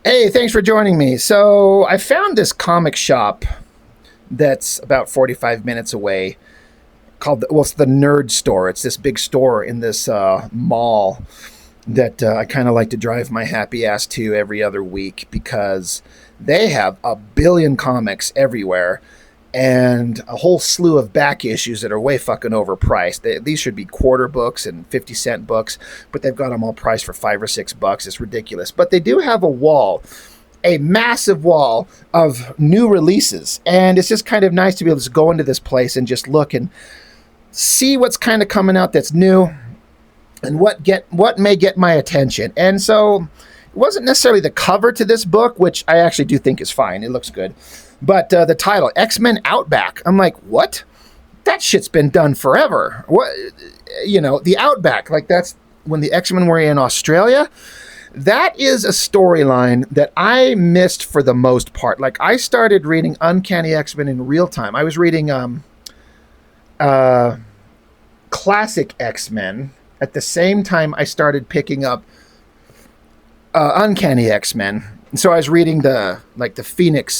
Hey, thanks for joining me. So, I found this comic shop that's about 45 minutes away called, well, it's the Nerd Store. It's this big store in this mall that I kind of like to drive my happy ass to every other week because they have a billion comics everywhere and a whole slew of back issues that are way fucking overpriced. These should be quarter books and 50-cent books, but they've got them all priced for $5 or $6. It's ridiculous. But they do have a massive wall of new releases. And it's just kind of nice to be able to go into this place and just look and see what's kind of coming out that's new and what may get my attention. And so it wasn't necessarily the cover to this book, which I actually do think is fine. It looks good. But the title, X-Men Outback. I'm like, what? That shit's been done forever. What, the Outback, like that's when the X-Men were in Australia. That is a storyline that I missed for the most part. Like I started reading Uncanny X-Men in real time. I was reading classic X-Men at the same time I started picking up Uncanny X-Men. And so I was reading the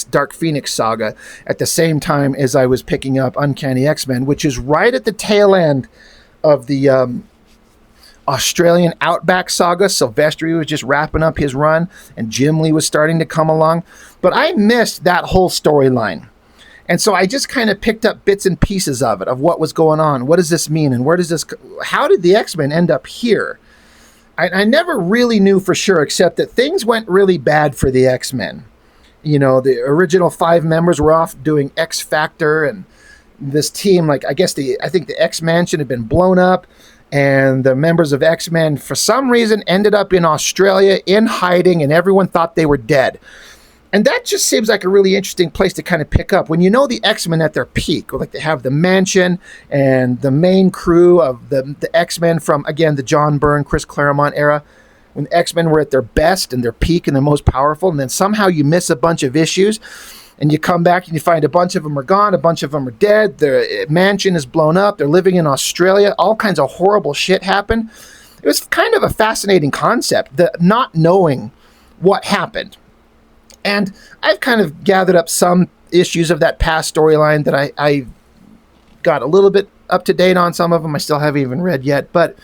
Dark Phoenix saga at the same time as I was picking up Uncanny X-Men, which is right at the tail end of the Australian Outback saga. Silvestri was just wrapping up his run, and Jim Lee was starting to come along. But I missed that whole storyline. And so I just kind of picked up bits and pieces of it, of what was going on. What does this mean? And how did the X-Men end up here? I never really knew for sure, except that things went really bad for the X-Men. You know, the original 5 members were off doing X Factor, and this team, I think the X-Mansion had been blown up, and the members of X-Men, for some reason, ended up in Australia in hiding, and everyone thought they were dead. And that just seems like a really interesting place to kind of pick up. When you know the X-Men at their peak, like they have the mansion and the main crew of the X-Men from, again, the John Byrne, Chris Claremont era, when the X-Men were at their best and their peak and their most powerful, and then somehow you miss a bunch of issues, and you come back and you find a bunch of them are gone, a bunch of them are dead, their mansion is blown up, they're living in Australia, all kinds of horrible shit happened. It was kind of a fascinating concept, the not knowing what happened. And I've kind of gathered up some issues of that past storyline that I got a little bit up to date on. Some of them I still haven't even read yet. But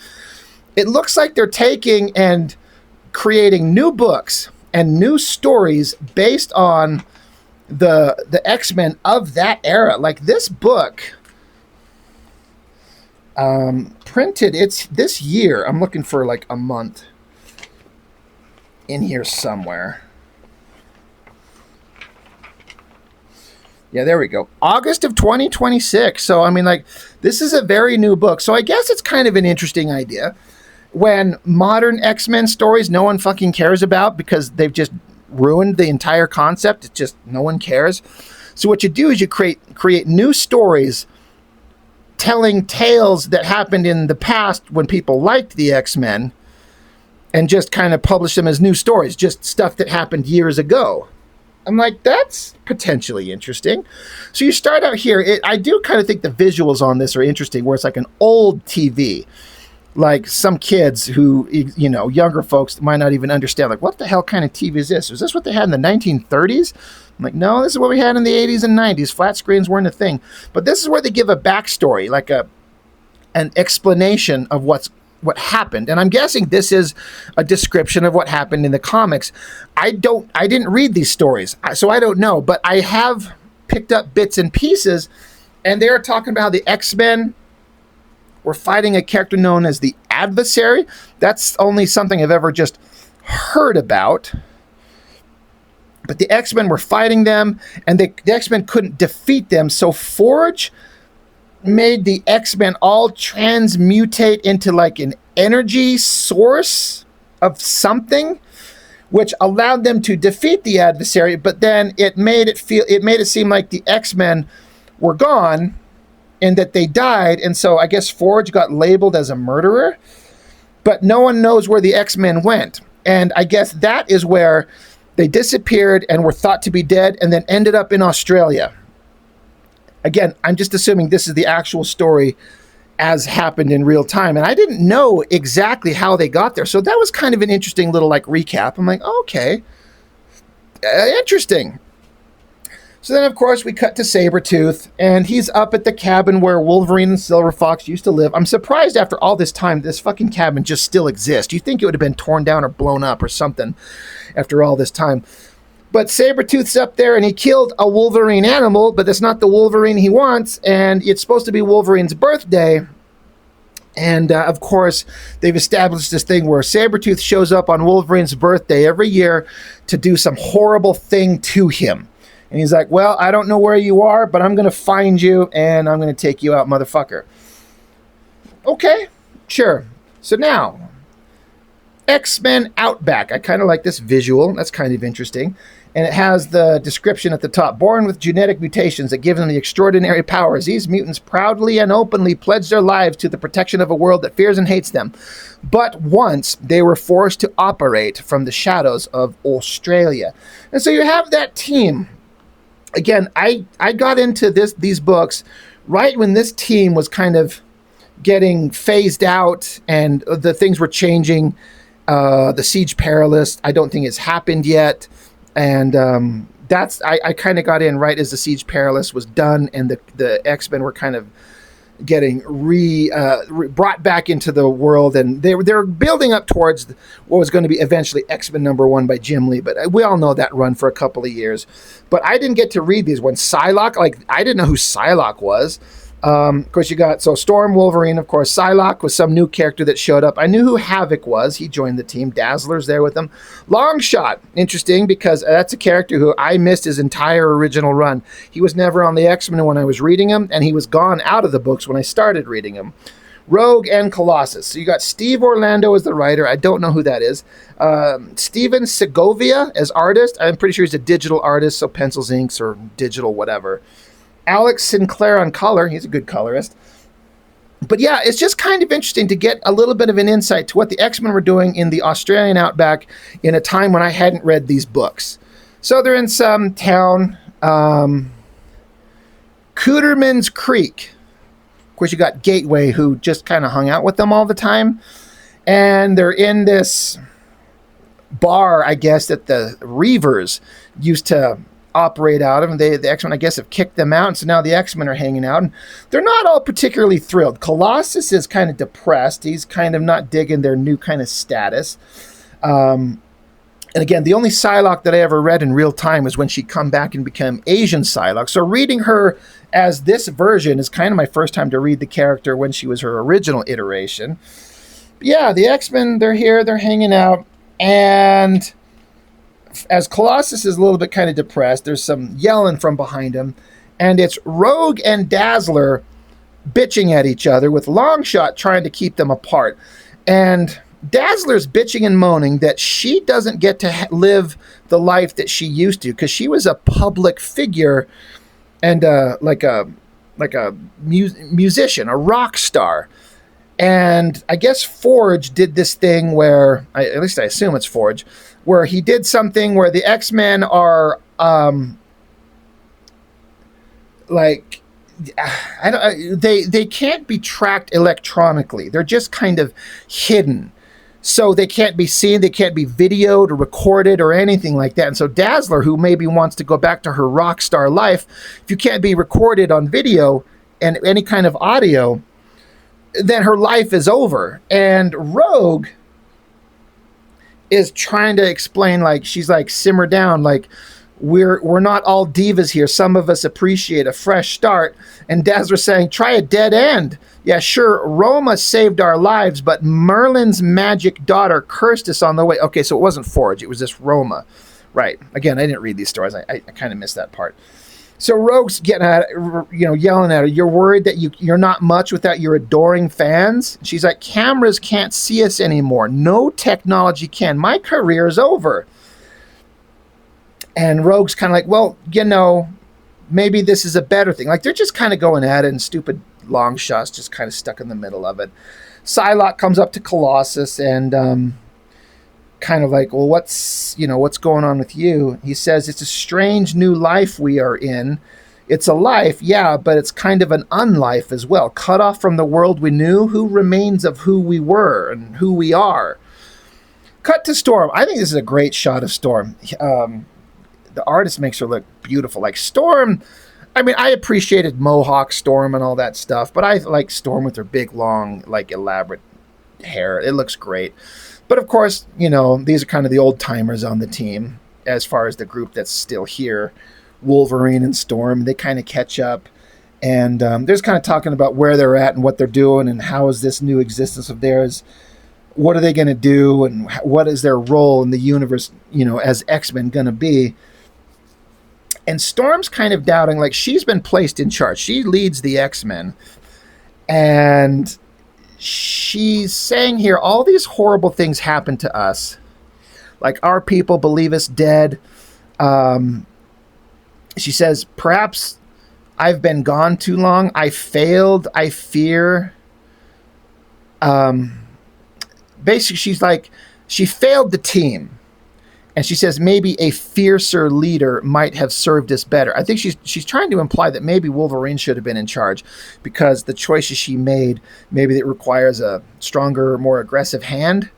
it looks like they're taking and creating new books and new stories based on the X-Men of that era. Like this book, printed, it's this year. I'm looking for like a month in here somewhere. Yeah, there we go. August of 2026. So, I mean, this is a very new book. So I guess it's kind of an interesting idea when modern X-Men stories no one fucking cares about because they've just ruined the entire concept. It's just no one cares. So what you do is you create new stories telling tales that happened in the past when people liked the X-Men and just kind of publish them as new stories, just stuff that happened years ago. I'm like, that's potentially interesting. So you start out here. I do kind of think the visuals on this are interesting, where it's like an old TV. Like some kids who, younger folks might not even understand, like, what the hell kind of TV is this? Is this what they had in the 1930s? I'm like, no, this is what we had in the 80s and 90s. Flat screens weren't a thing. But this is where they give a backstory, like an explanation of what happened. And I'm guessing this is a description of what happened in the comics. I didn't read these stories, so I don't know, but I have picked up bits and pieces, and they're talking about how the X-Men were fighting a character known as the Adversary. That's only something I've ever just heard about. But the X-Men were fighting them, and the X-Men couldn't defeat them, so Forge made the X-Men all transmutate into like an energy source of something, which allowed them to defeat the Adversary, but then it made it seem like the X-Men were gone and that they died, and so I guess Forge got labeled as a murderer, but no one knows where the X-Men went. And I guess that is where they disappeared and were thought to be dead and then ended up in Australia. Again, I'm just assuming this is the actual story as happened in real time. And I didn't know exactly how they got there. So that was kind of an interesting little recap. I'm like, okay. Interesting. So then, of course, we cut to Sabretooth, and he's up at the cabin where Wolverine and Silver Fox used to live. I'm surprised after all this time, this fucking cabin just still exists. You think it would have been torn down or blown up or something after all this time. But Sabretooth's up there, and he killed a Wolverine animal, but that's not the Wolverine he wants, and it's supposed to be Wolverine's birthday. And, of course, they've established this thing where Sabretooth shows up on Wolverine's birthday every year to do some horrible thing to him. And he's like, well, I don't know where you are, but I'm going to find you, and I'm going to take you out, motherfucker. Okay, sure. So now, X-Men Outback. I kind of like this visual. That's kind of interesting. And it has the description at the top. Born with genetic mutations that give them the extraordinary powers, these mutants proudly and openly pledge their lives to the protection of a world that fears and hates them. But once they were forced to operate from the shadows of Australia. And so you have that team. Again, I got into these books right when this team was kind of getting phased out and the things were changing. The Siege Perilous, I don't think it's happened yet. And I kind of got in right as the Siege Perilous was done and the X-Men were kind of getting brought back into the world, and they're building up towards what was going to be eventually X-Men #1 by Jim Lee. But we all know that run for a couple of years. But I didn't get to read these ones. Psylocke, I didn't know who Psylocke was. Of course, you got Storm, Wolverine, of course. Psylocke was some new character that showed up. I knew who Havoc was. He joined the team. Dazzler's there with him. Longshot, interesting because that's a character who I missed his entire original run. He was never on the X-Men when I was reading him, and he was gone out of the books when I started reading him. Rogue and Colossus. So you got Steve Orlando as the writer. I don't know who that is. Steven Segovia as artist. I'm pretty sure he's a digital artist, so pencils, inks, or digital whatever. Alex Sinclair on color. He's a good colorist. But yeah, it's just kind of interesting to get a little bit of an insight to what the X-Men were doing in the Australian outback in a time when I hadn't read these books. So they're in some town, Cooterman's Creek. Of course, you got Gateway, who just kind of hung out with them all the time. And they're in this bar, I guess, that the Reavers used to operate out of, and the X-Men, I guess, have kicked them out, and so now the X-Men are hanging out, and they're not all particularly thrilled. Colossus is kind of depressed. He's kind of not digging their new kind of status. And again, the only Psylocke that I ever read in real time was when she come back and became Asian Psylocke. So reading her as this version is kind of my first time to read the character when she was her original iteration. But yeah, the X-Men, they're here, they're hanging out, and as Colossus is a little bit kind of depressed, there's some yelling from behind him, and it's Rogue and Dazzler bitching at each other with Longshot trying to keep them apart. And Dazzler's bitching and moaning that she doesn't get to live the life that she used to because she was a public figure and like a musician, a rock star. And I guess Forge did this thing where, at least I assume it's Forge, where he did something where the X-Men are they can't be tracked electronically. They're just kind of hidden. So they can't be seen, they can't be videoed or recorded or anything like that. And so Dazzler, who maybe wants to go back to her rock star life, if you can't be recorded on video and any kind of audio, then her life is over. And Rogue is trying to explain, she's like, simmer down, we're not all divas here. Some of us appreciate a fresh start. And Dazzler's saying, try a dead end. Yeah, sure, Roma saved our lives, but Merlin's magic daughter cursed us on the way. Okay, so it wasn't Forge, it was this Roma. Right. Again, I didn't read these stories. I kind of missed that part. So Rogue's getting at her, yelling at her, you're worried that you're not much without your adoring fans? She's like, cameras can't see us anymore. No technology can. My career is over. And Rogue's kind of like, well, maybe this is a better thing. They're just kind of going at it, and stupid Longshot's just kind of stuck in the middle of it. Psylocke comes up to Colossus and kind of like, well, what's going on with you? He says, it's a strange new life we are in. It's a life, yeah, but it's kind of an unlife as well. Cut off from the world we knew, who remains of who we were and who we are. Cut to Storm. I think this is a great shot of Storm. the artist makes her look beautiful. Like Storm, I mean, I appreciated Mohawk Storm and all that stuff, but I like Storm with her big, long, like elaborate hair. It looks great. But of course, you know, these are kind of the old timers on the team as far as the group that's still here. Wolverine and Storm, they kind of catch up. And they're just kind of talking about where they're at and what they're doing and how is this new existence of theirs, what are they going to do and what is their role in the universe, you know, as X-Men going to be. And Storm's kind of doubting, like, she's been placed in charge. She leads the X-Men. And she's saying here, all these horrible things happen to us. Like, our people believe us dead. She says, perhaps I've been gone too long. I failed. I fear. Basically, she's like, she failed the team. And she says maybe a fiercer leader might have served us better. I think she's trying to imply that maybe Wolverine should have been in charge because the choices she made, maybe it requires a stronger, more aggressive hand.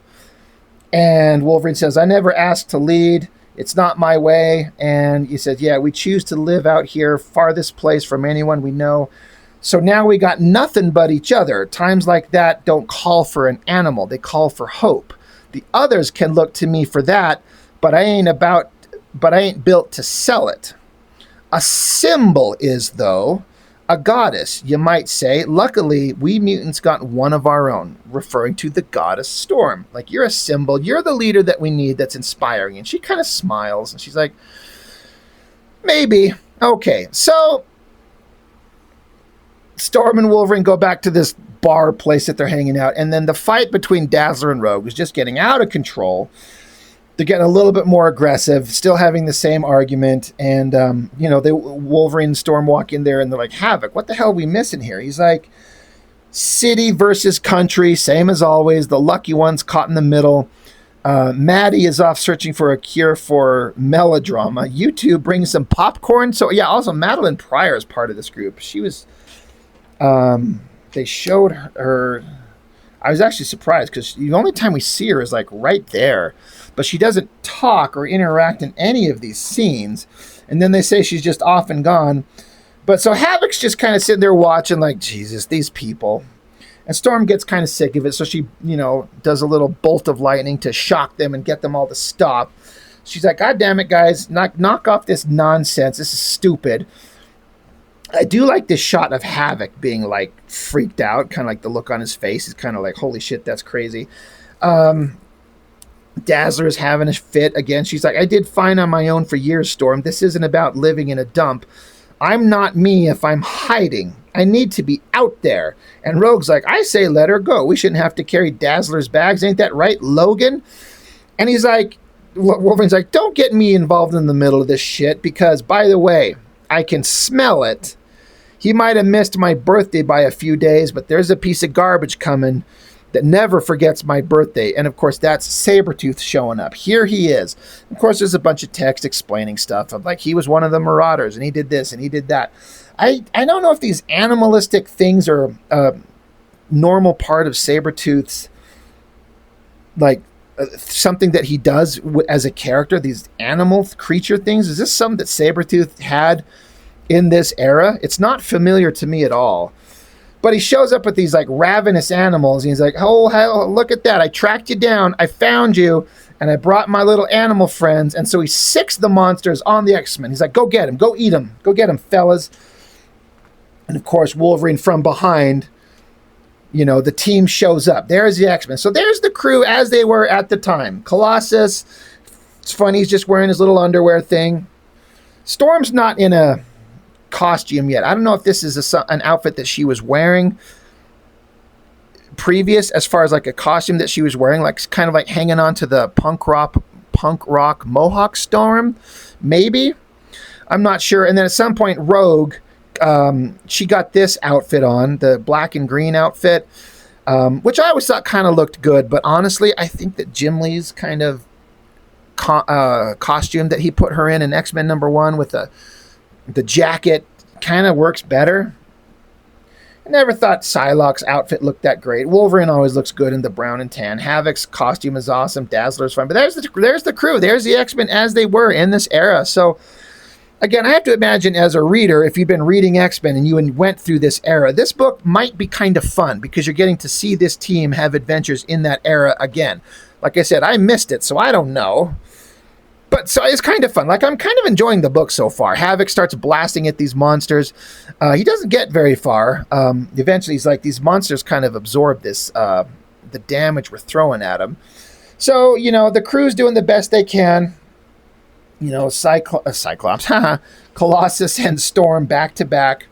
And Wolverine says, I never asked to lead. It's not my way. And he said, yeah, we choose to live out here, farthest place from anyone we know. So now we got nothing but each other. Times like that don't call for an animal. They call for hope. The others can look to me for that, but I ain't built to sell it. A symbol is, though, a goddess, you might say. Luckily, we mutants got one of our own, referring to the goddess Storm. Like, you're a symbol. You're the leader that we need that's inspiring. And she kind of smiles, and she's like, maybe. Okay, so Storm and Wolverine go back to this bar place that they're hanging out, and then the fight between Dazzler and Rogue is just getting out of control. They're getting a little bit more aggressive, still having the same argument, and Wolverine and Storm walk in there, and they're like, Havoc, what the hell are we missing here? He's like, city versus country, same as always. The lucky one's caught in the middle. Maddie is off searching for a cure for melodrama. You two bring some popcorn. So yeah, also Madeline Pryor is part of this group. She was, they showed her. I was actually surprised because the only time we see her is like right there, but she doesn't talk or interact in any of these scenes. And then they say she's just off and gone. But so Havoc's just kind of sitting there watching like, Jesus, these people. And Storm gets kind of sick of it. So she, does a little bolt of lightning to shock them and get them all to stop. She's like, God damn it, guys, knock off this nonsense. This is stupid. I do like this shot of Havoc being like freaked out, kind of like the look on his face is kind of like, holy shit, that's crazy. Dazzler is having a fit again. She's like, I did fine on my own for years, Storm. This isn't about living in a dump. I'm not me if I'm hiding. I need to be out there. And Rogue's like, I say let her go. We shouldn't have to carry Dazzler's bags. Ain't that right, Logan? And he's like, Wolverine's like, don't get me involved in the middle of this shit because, by the way, I can smell it. He might have missed my birthday by a few days, but there's a piece of garbage coming that never forgets my birthday. And, of course, that's Sabretooth showing up. Here he is. Of course, there's a bunch of text explaining stuff of, like, he was one of the Marauders, and he did this, and he did that. I don't know if these animalistic things are a normal part of Sabretooth's, like, something that he does as a character, these animal creature things. Is this something that Sabretooth had in this era? It's not familiar to me at all. But he shows up with these like ravenous animals, and he's like, oh, hell, look at that. I tracked you down. I found you, and I brought my little animal friends. And so he sicks the monsters on the X-Men. He's like, go get him. Go eat him. Go get him, fellas. And, of course, Wolverine from behind, the team shows up. There's the X-Men. So there's the crew as they were at the time. Colossus, it's funny, he's just wearing his little underwear thing. Storm's not in a costume yet. I don't know if this is an outfit that she was wearing previous as far as like a costume that she was wearing, like kind of like hanging on to the punk rock Mohawk Storm, maybe. I'm not sure. And then at some point, Rogue, she got this outfit on, the black and green outfit, which I always thought kind of looked good. But honestly, I think that Jim Lee's kind of costume that he put her in X-Men #1 with the jacket kind of works better. Never thought Psylocke's outfit looked that great. Wolverine always looks good in the brown and tan. Havoc's costume is awesome. Dazzler's fun. But there's the crew. There's the X-Men as they were in this era. So, again, I have to imagine as a reader, if you've been reading X-Men and you went through this era, this book might be kind of fun because you're getting to see this team have adventures in that era again. Like I said, I missed it, so I don't know. But so it's kind of fun. Like, I'm kind of enjoying the book so far. Havoc starts blasting at these monsters. He doesn't get very far. Eventually, he's like, these monsters kind of absorb this, the damage we're throwing at them. So, the crew's doing the best they can. Cyclops, Colossus and Storm back to back.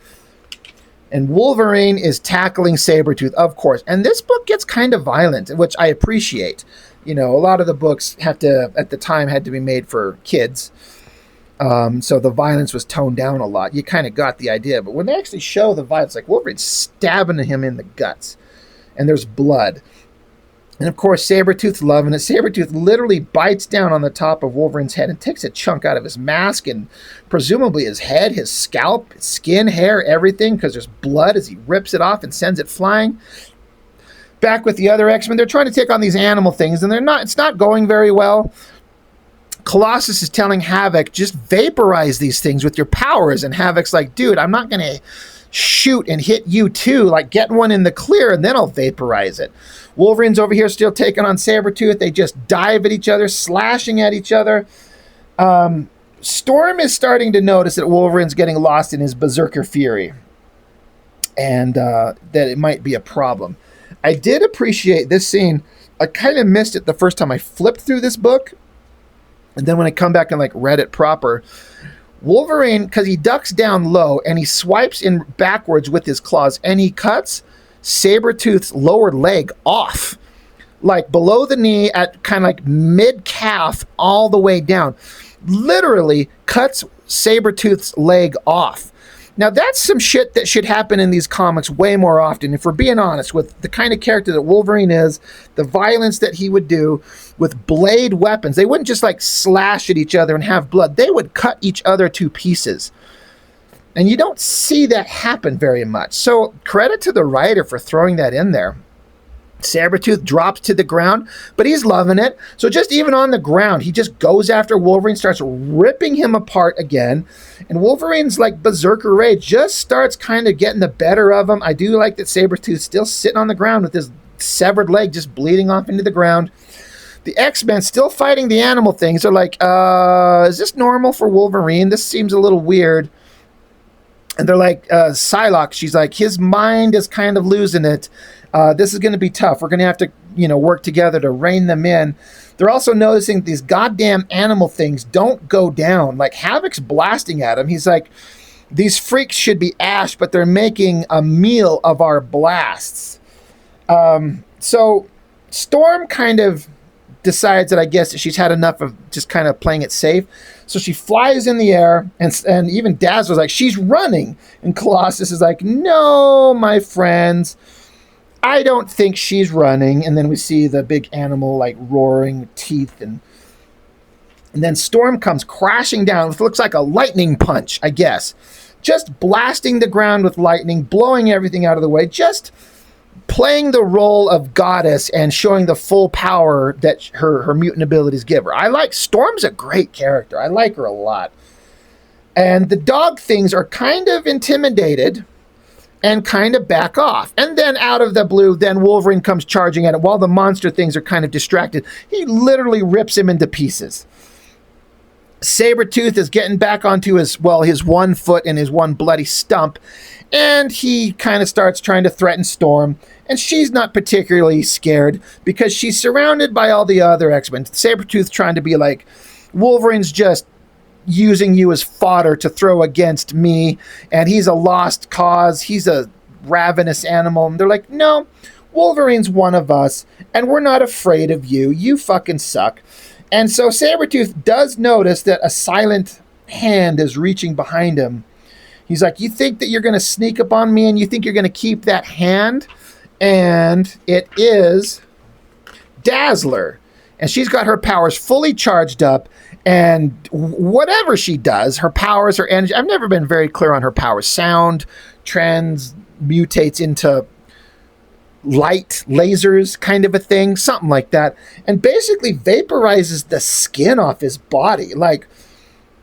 And Wolverine is tackling Sabretooth, of course. And this book gets kind of violent, which I appreciate. A lot of the books at the time had to be made for kids. So the violence was toned down a lot. You kind of got the idea. But when they actually show the violence, like Wolverine's stabbing him in the guts. And there's blood. And of course, Sabretooth's loving it. Sabretooth literally bites down on the top of Wolverine's head and takes a chunk out of his mask and presumably his head, his scalp, his skin, hair, everything, because there's blood as he rips it off and sends it flying. Back with the other X-Men, they're trying to take on these animal things, and it's not going very well. Colossus is telling Havoc, just vaporize these things with your powers. And Havoc's like, dude, I'm not going to shoot and hit you too. Like, get one in the clear, and then I'll vaporize it. Wolverine's over here still taking on Sabretooth. They just dive at each other, slashing at each other. Storm is starting to notice that Wolverine's getting lost in his berserker fury, and that it might be a problem. I did appreciate this scene. I kind of missed it the first time I flipped through this book. And then when I come back and read it proper, Wolverine, because he ducks down low and he swipes in backwards with his claws and he cuts Sabretooth's lower leg off. Like below the knee at kind of like mid-calf all the way down. Literally cuts Sabretooth's leg off. Now, that's some shit that should happen in these comics way more often. If we're being honest, with the kind of character that Wolverine is, the violence that he would do with blade weapons, they wouldn't just slash at each other and have blood. They would cut each other to pieces. And you don't see that happen very much. So credit to the writer for throwing that in there. Sabretooth drops to the ground, but he's loving it. So just even on the ground, he just goes after Wolverine, starts ripping him apart again. And Wolverine's berserker rage just starts kind of getting the better of him. I do like that Sabretooth's still sitting on the ground with his severed leg just bleeding off into the ground. The X-Men still fighting the animal things. They're like, is this normal for Wolverine? This seems a little weird. And they're like, Psylocke, she's like, his mind is kind of losing it. This is going to be tough. We're going to have to, work together to rein them in. They're also noticing these goddamn animal things don't go down. Like, Havoc's blasting at him. He's like, these freaks should be ash, but they're making a meal of our blasts. So Storm kind of decides that I guess she's had enough of just kind of playing it safe. So she flies in the air, and even Dazzler's like, she's running. And Colossus is like, no, my friends, I don't think she's running. And then we see the big animal roaring teeth, and then Storm comes crashing down with looks like a lightning punch, I guess. Just blasting the ground with lightning, blowing everything out of the way, just playing the role of goddess and showing the full power that her mutant abilities give her. Storm's a great character. I like her a lot. And the dog things are kind of intimidated and kind of back off. And then out of the blue, then Wolverine comes charging at it while the monster things are kind of distracted. He literally rips him into pieces. Sabretooth is getting back onto his one foot and his one bloody stump, and he kind of starts trying to threaten Storm, and she's not particularly scared because she's surrounded by all the other X-Men. Sabretooth trying to be like, Wolverine's just using you as fodder to throw against me, and he's a lost cause. He's a ravenous animal. And they're like, no, Wolverine's one of us, and we're not afraid of you. You fucking suck. And so Sabretooth does notice that a silent hand is reaching behind him. He's like, you think that you're going to sneak up on me and you think you're going to keep that hand? And it is Dazzler. And she's got her powers fully charged up. And whatever she does, her powers, her energy, I've never been very clear on her powers. Sound, trends, mutates into light lasers kind of a thing, something like that, and basically vaporizes the skin off his body. Like,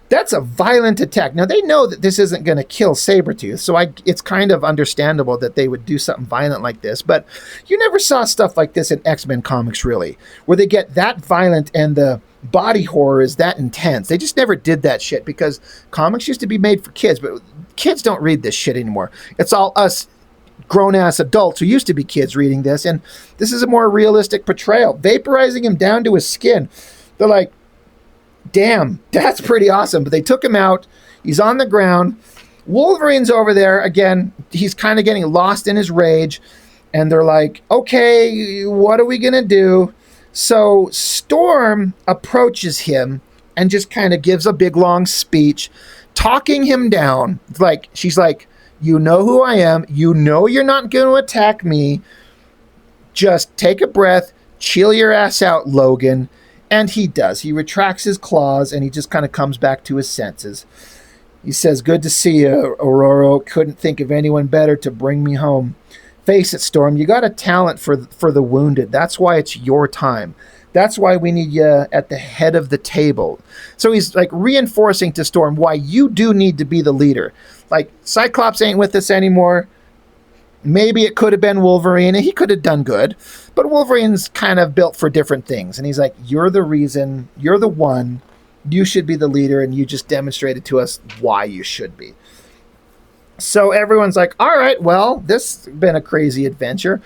that's a violent attack. Now, they know that this isn't going to kill Sabretooth, so it's kind of understandable that they would do something violent like this, but you never saw stuff like this in X-Men comics, really, where they get that violent and the body horror is that intense. They just never did that shit because comics used to be made for kids, but kids don't read this shit anymore. It's all us grown-ass adults who used to be kids reading this, and this is a more realistic portrayal. Vaporizing him down to his skin. They're like, damn, that's pretty awesome. But they took him out. He's on the ground. Wolverine's over there. Again, he's kind of getting lost in his rage. And they're like, okay, what are we going to do? So Storm approaches him and just kind of gives a big, long speech, talking him down. Like, she's like, you know who I am. You know you're not going to attack me. Just take a breath. Chill your ass out, Logan. And he does. He retracts his claws, and he just kind of comes back to his senses. He says, good to see you, Aurora. Couldn't think of anyone better to bring me home. Face it, Storm, you got a talent for the wounded. That's why it's your time. That's why we need you at the head of the table. So he's like reinforcing to Storm why you do need to be the leader. Like, Cyclops ain't with us anymore. Maybe it could have been Wolverine, and he could have done good. But Wolverine's kind of built for different things. And he's like, you're the reason. You're the one. You should be the leader, and you just demonstrated to us why you should be. So everyone's like, all right, well, this has been a crazy adventure.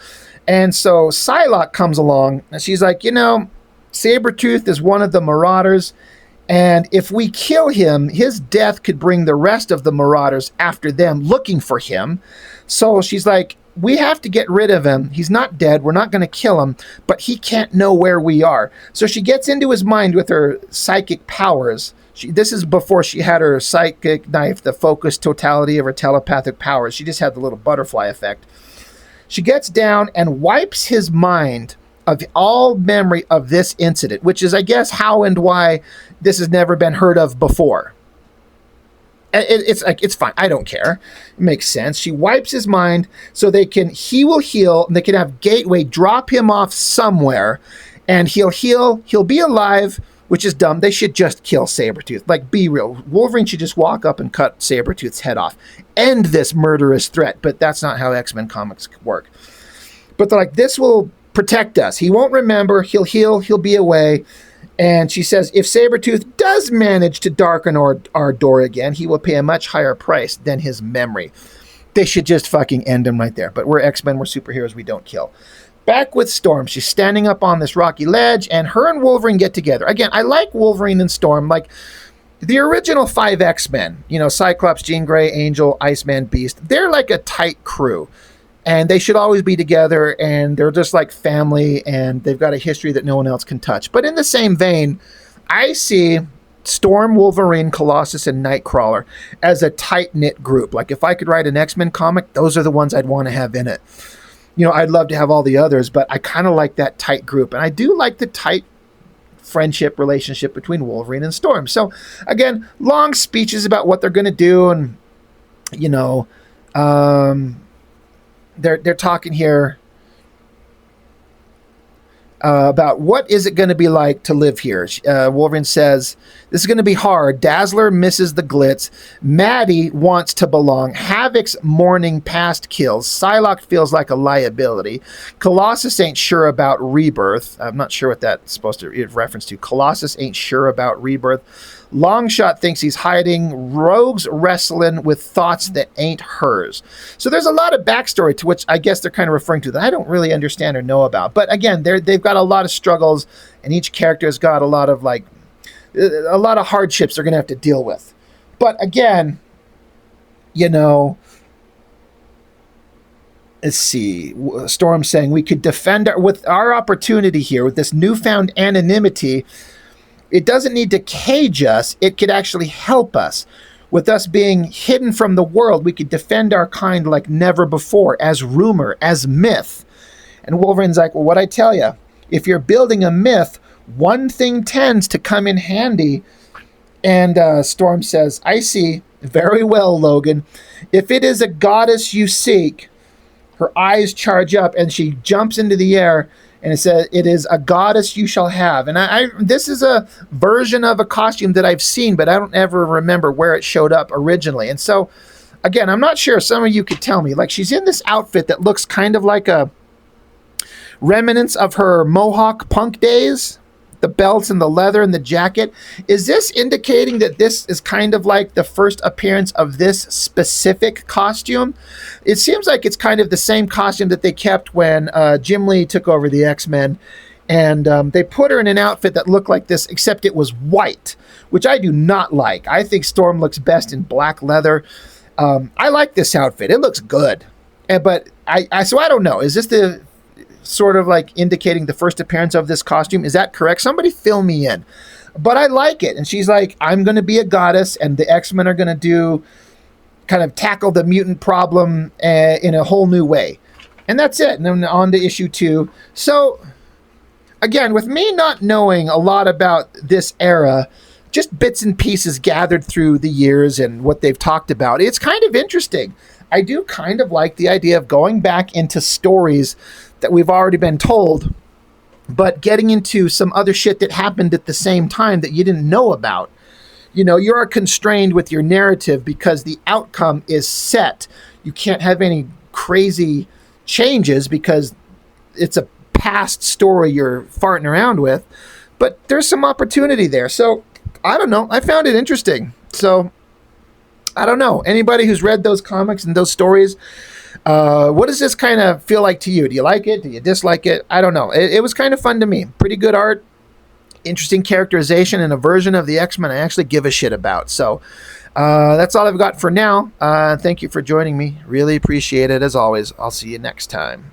And so Psylocke comes along, and she's like, you know, Sabretooth is one of the Marauders, and if we kill him, his death could bring the rest of the Marauders after them looking for him. So she's like, we have to get rid of him. He's not dead. We're not going to kill him, but he can't know where we are. So she gets into his mind with her psychic powers. This is before she had her psychic knife, the focused totality of her telepathic powers. She just had the little butterfly effect. She gets down and wipes his mind of all memory of this incident, which is, I guess, how and why this has never been heard of before. It's like, it's fine. I don't care. It makes sense. She wipes his mind so he will heal, and they can have Gateway drop him off somewhere, and he'll heal. He'll be alive, which is dumb. They should just kill Sabretooth. Like, be real. Wolverine should just walk up and cut Sabretooth's head off. End this murderous threat. But that's not how X-Men comics work. But they're like, this will protect us. He won't remember. He'll heal. He'll be away. And she says, if Sabretooth does manage to darken our door again, he will pay a much higher price than his memory. They should just fucking end him right there. But we're X-Men. We're superheroes. We don't kill. Back with Storm. She's standing up on this rocky ledge, and her and Wolverine get together. Again, I like Wolverine and Storm. Like, the original 5 X-Men, you know, Cyclops, Jean Grey, Angel, Iceman, Beast, they're like a tight crew. And they should always be together, and they're just like family, and they've got a history that no one else can touch. But in the same vein, I see Storm, Wolverine, Colossus, and Nightcrawler as a tight-knit group. Like, if I could write an X-Men comic, those are the ones I'd want to have in it. You know, I'd love to have all the others, but I kind of like that tight group. And I do like the tight friendship relationship between Wolverine and Storm. So, again, long speeches about what they're going to do, and, you know, they're talking here about what is it going to be like to live here. Wolverine says, this is going to be hard. Dazzler misses the glitz. Maddie wants to belong. Havoc's mourning past kills. Psylocke feels like a liability. Colossus ain't sure about rebirth. I'm not sure what that's supposed to reference to. Colossus ain't sure about rebirth. Longshot thinks he's hiding. Rogue's wrestling with thoughts that ain't hers. So there's a lot of backstory to which I guess they're kind of referring to that I don't really understand or know about. But again, they've got a lot of struggles, and each character's got a lot of hardships they're going to have to deal with. But again, you know, let's see. Storm saying we could defend with our opportunity here with this newfound anonymity. It doesn't need to cage us. It could actually help us. With us being hidden from the world, we could defend our kind like never before, as rumor, as myth. And Wolverine's like, well, what'd I tell you? If you're building a myth, one thing tends to come in handy. And Storm says, I see. Very well, Logan. If it is a goddess you seek, her eyes charge up, and she jumps into the air, and it says, "It is a goddess you shall have." And I this is a version of a costume that I've seen, but I don't ever remember where it showed up originally. And so, again, I'm not sure. Some of you could tell me. Like, she's in this outfit that looks kind of like a remnants of her Mohawk punk days. The belts and the leather and the jacket. Is this indicating that this is kind of like the first appearance of this specific costume? It seems like it's kind of the same costume that they kept when Jim Lee took over the X-Men. And they put her in an outfit that looked like this, except it was white, which I do not like. I think Storm looks best in black leather. I like this outfit. It looks good. But so I don't know. Is this the sort of like indicating the first appearance of this costume? Is that correct? Somebody fill me in. But I like it. And she's like, I'm going to be a goddess, and the X-Men are going to kind of tackle the mutant problem in a whole new way. And that's it. And then on to issue 2. So, again, with me not knowing a lot about this era, just bits and pieces gathered through the years and what they've talked about, it's kind of interesting. I do kind of like the idea of going back into stories that we've already been told, but getting into some other shit that happened at the same time that you didn't know about. You know, you are constrained with your narrative because the outcome is set. You can't have any crazy changes because it's a past story you're farting around with, but there's some opportunity there. So, I don't know. I found it interesting. So, I don't know. Anybody who's read those comics and those stories, what does this kind of feel like to you? Do you like it? Do you dislike it? I don't know. It was kind of fun to me. Pretty good art, interesting characterization, and a version of the X-Men I actually give a shit about. So that's all I've got for now. Thank you for joining me. Really appreciate it as always. I'll see you next time.